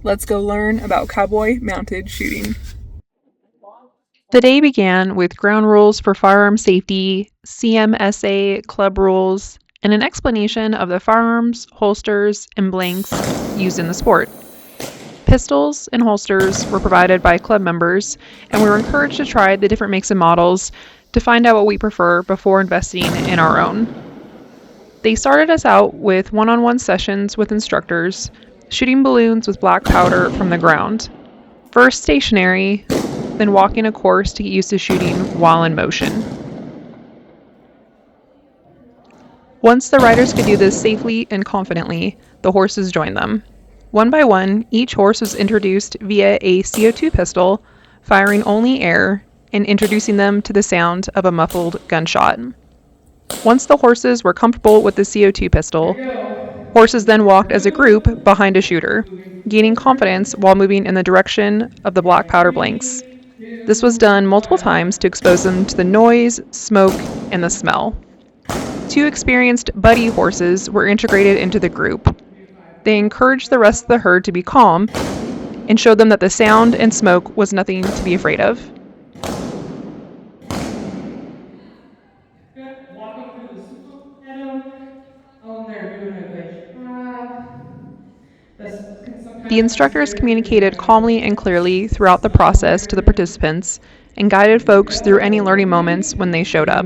let's go learn about cowboy mounted shooting. The day began with ground rules for firearm safety, CMSA club rules, and an explanation of the firearms, holsters, and blanks used in the sport. Pistols and holsters were provided by club members, and we were encouraged to try the different makes and models to find out what we prefer before investing in our own. They started us out with one-on-one sessions with instructors, shooting balloons with black powder from the ground. First stationary, then walking a course to get used to shooting while in motion. Once the riders could do this safely and confidently, the horses joined them. One by one, each horse was introduced via a CO2 pistol, firing only air, and introducing them to the sound of a muffled gunshot. Once the horses were comfortable with the CO2 pistol, horses then walked as a group behind a shooter, gaining confidence while moving in the direction of the black powder blanks. This was done multiple times to expose them to the noise, smoke, and the smell. 2 experienced buddy horses were integrated into the group. They encouraged the rest of the herd to be calm and showed them that the sound and smoke was nothing to be afraid of. Walking through the smoke meadow. They're doing a good job. The instructors communicated calmly and clearly throughout the process to the participants and guided folks through any learning moments when they showed up.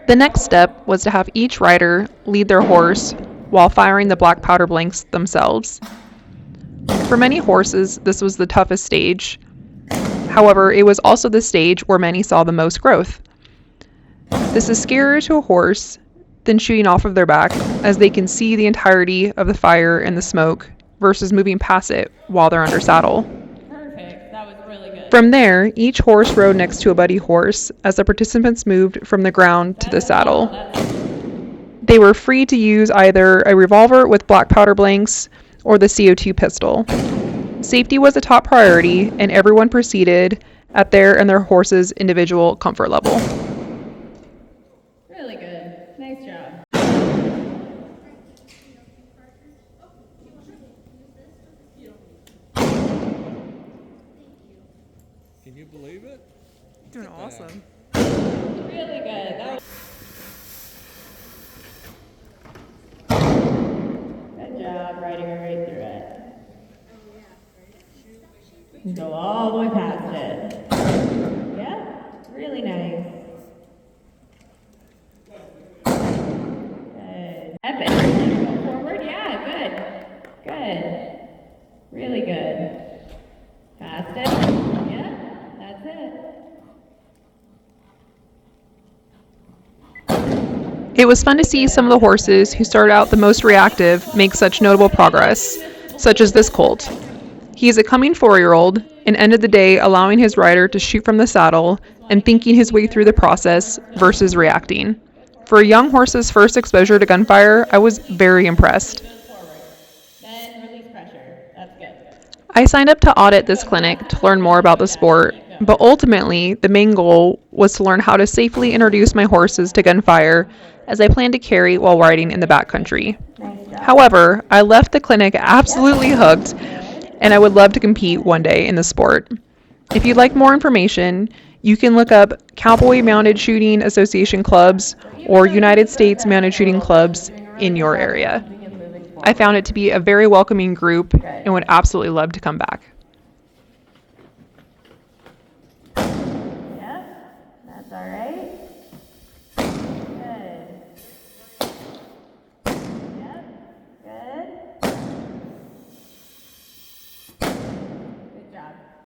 The next step was to have each rider lead their horse while firing the black powder blanks themselves. For many horses, this was the toughest stage. However, it was also the stage where many saw the most growth. This is scarier to a horse than shooting off of their back, as they can see the entirety of the fire and the smoke versus moving past it while they're under saddle. From there, each horse rode next to a buddy horse as the participants moved from the ground to the saddle. They were free to use either a revolver with black powder blanks or the CO2 pistol. Safety was a top priority, and everyone proceeded at their and their horse's individual comfort level. Really good. Nice job. Can you believe it? Doing awesome. Really good. Good job riding her right through it. Go all the way past it. Yeah, really nice. Good. Epic. Go forward. Yeah, good. Good. Really good. Past it. Yeah, that's it. It was fun to see some of the horses who started out the most reactive make such notable progress, such as this colt. He is a coming 4-year-old and ended the day allowing his rider to shoot from the saddle and thinking his way through the process versus reacting. For a young horse's first exposure to gunfire, I was very impressed. Then release pressure. That's good. I signed up to audit this clinic to learn more about the sport, but ultimately the main goal was to learn how to safely introduce my horses to gunfire, as I plan to carry while riding in the backcountry. However, I left the clinic absolutely hooked, and I would love to compete one day in the sport. If you'd like more information, you can look up Cowboy Mounted Shooting Association clubs or United States Mounted Shooting clubs in your area. I found it to be a very welcoming group and would absolutely love to come back.